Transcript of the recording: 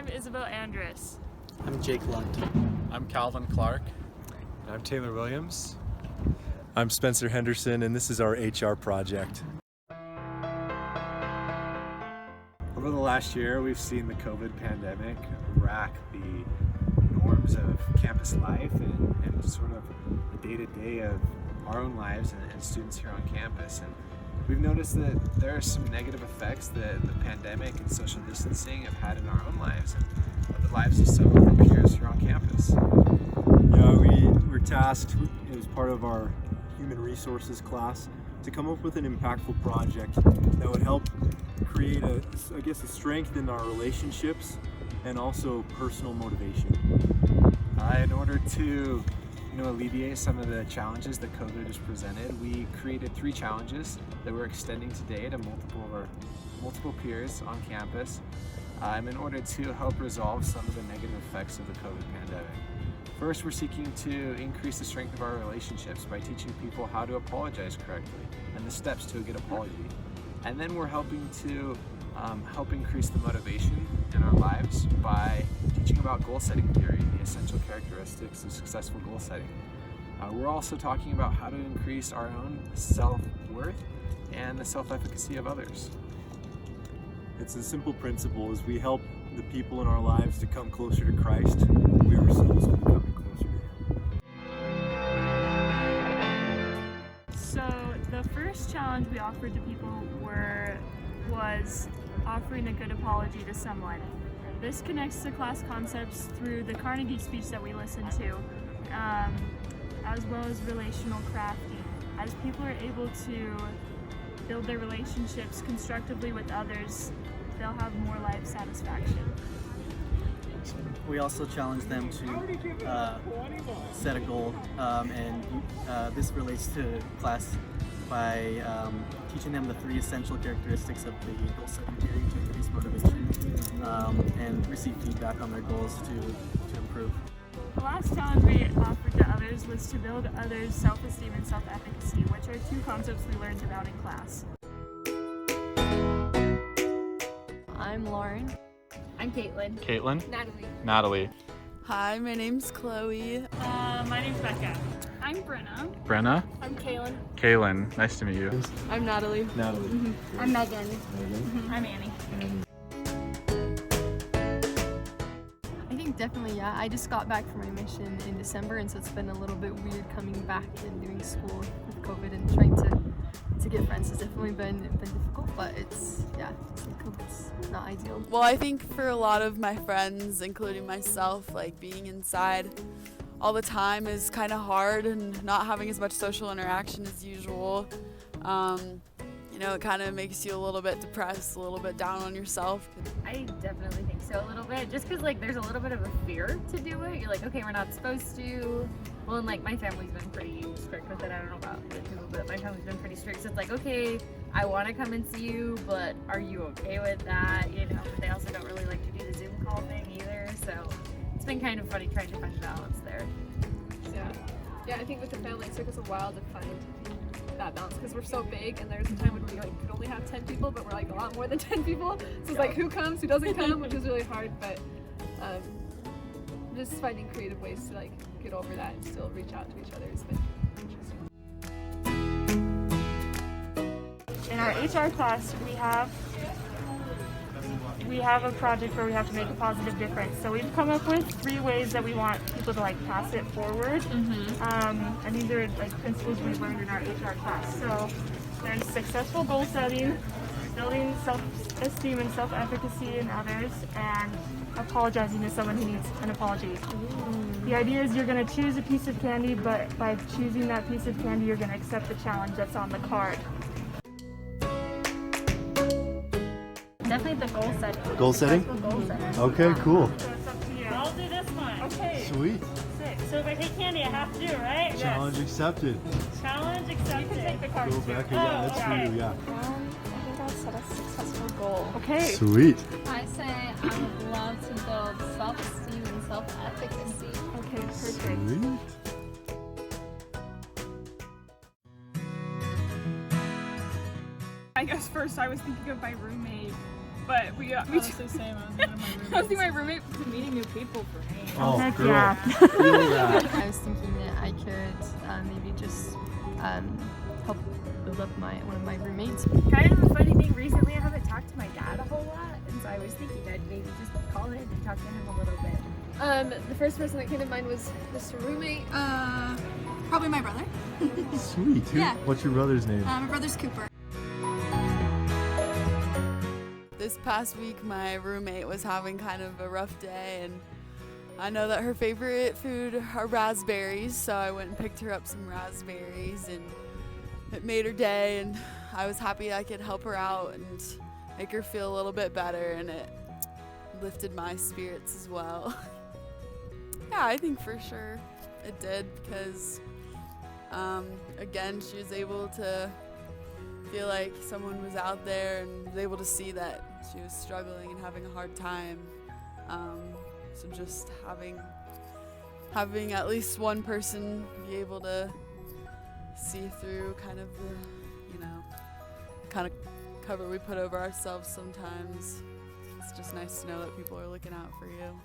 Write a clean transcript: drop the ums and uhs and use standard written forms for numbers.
I'm Isabel Andrus. I'm Jake Lunt. I'm Calvin Clark. And I'm Taylor Williams. I'm Spencer Henderson, and this is our HR project. Over the last year, we've seen the COVID pandemic rack the norms of campus life and sort of the day-to-day of our own lives and students here on campus. And we've noticed that there are some negative effects that the pandemic and social distancing have had in our own lives and the lives of some of our peers here on campus. Yeah, we were tasked as part of our human resources class to come up with an impactful project that would help create a strength in our relationships and also personal motivation. In order to alleviate some of the challenges that COVID has presented, we created 3 challenges that we're extending today to multiple peers on campus in order to help resolve some of the negative effects of the COVID pandemic. First, we're seeking to increase the strength of our relationships by teaching people how to apologize correctly and the steps to a good apology. And then we're helping to help increase the motivation in our lives by teaching about goal setting theory, the essential characteristics of successful goal setting. We're also talking about how to increase our own self-worth and the self-efficacy of others. It's a simple principle. As we help the people in our lives to come closer to Christ, we ourselves will be coming closer to Him. So the first challenge we offered to people was offering a good apology to someone. This connects to class concepts through the Carnegie speech that we listened to, as well as relational crafting. As people are able to build their relationships constructively with others, they'll have more life satisfaction. We also challenge them to set a goal, and this relates to class by teaching them the 3 essential characteristics of the goal setting theory to increase motivation and receive feedback on their goals to improve. The last challenge we offered to others was to build others' self-esteem and self-efficacy, which are 2 concepts we learned about in class. I'm Lauren. I'm Caitlin. Caitlin. Natalie. Natalie. Hi, my name's Chloe. My name's Becca. I'm Brenna. Brenna. I'm Kaylin. Kaylin. Nice to meet you. I'm Natalie. Natalie. I'm Megan. I'm Annie. I think definitely, yeah. I just got back from my mission in December, and so it's been a little bit weird coming back and doing school with COVID and trying to get friends. Has definitely been difficult, but it's COVID's not ideal. Well, I think for a lot of my friends, including myself, like being inside all the time is kind of hard and not having as much social interaction as usual. It kind of makes you a little bit depressed, a little bit down on yourself. I definitely think so a little bit, just because there's a little bit of a fear to do it. You're like, okay, we're not supposed to. Well, and my family's been pretty strict with it. I don't know about other people, but my family's been pretty strict. So it's like, okay, I want to come and see you, but are you okay with that? But they also don't really like to do the Zoom call thing either. So it's been kind of funny trying to find a balance there. Yeah, I think with the family it took us a while to find that balance because we're so big, and there's a time when we could only have 10 people, but we're a lot more than 10 people. So it's who comes, who doesn't come, which is really hard. But just finding creative ways to get over that and still reach out to each other has been interesting. In our HR class, we have a project where we have to make a positive difference. So we've come up with 3 ways that we want people to pass it forward. And these are principles we learned in our HR class. So there's successful goal setting, building self-esteem and self-efficacy in others, and apologizing to someone who needs an apology. The idea is you're going to choose a piece of candy, but by choosing that piece of candy, you're going to accept the challenge that's on the card. Definitely the goal setting. Goal setting? Goal setting. Okay, cool. So it's up to you. I'll do this one. Okay. Sweet. 6. So if I take candy, I have to do it, right? Challenge accepted. Challenge accepted. You can take the card. Go back again. That's for you, yeah. I think I'll set a successful goal. Okay. Sweet. I say I would love to build self-esteem and self-efficacy. Okay, perfect. Sweet. I guess first I was thinking of my roommate But we Honestly, same. I was my roommate meeting new people for me. Oh, Heck girl. yeah. Feel that. I was thinking that I could maybe just help build up one of my roommates. Kind of a funny thing, recently I haven't talked to my dad a whole lot, and so I was thinking I'd maybe just call in and talk to him a little bit. The first person that came to mind was Mr. Roommate. Probably my brother. Sweet. Yeah. What's your brother's name? My brother's Cooper. This past week, my roommate was having kind of a rough day, and I know that her favorite food are raspberries, so I went and picked her up some raspberries, and it made her day, and I was happy I could help her out and make her feel a little bit better, and it lifted my spirits as well. Yeah, I think for sure it did, because again, she was able to feel like someone was out there and was able to see that she was struggling and having a hard time. So just having at least one person be able to see through kind of the, kind of cover we put over ourselves sometimes. It's just nice to know that people are looking out for you.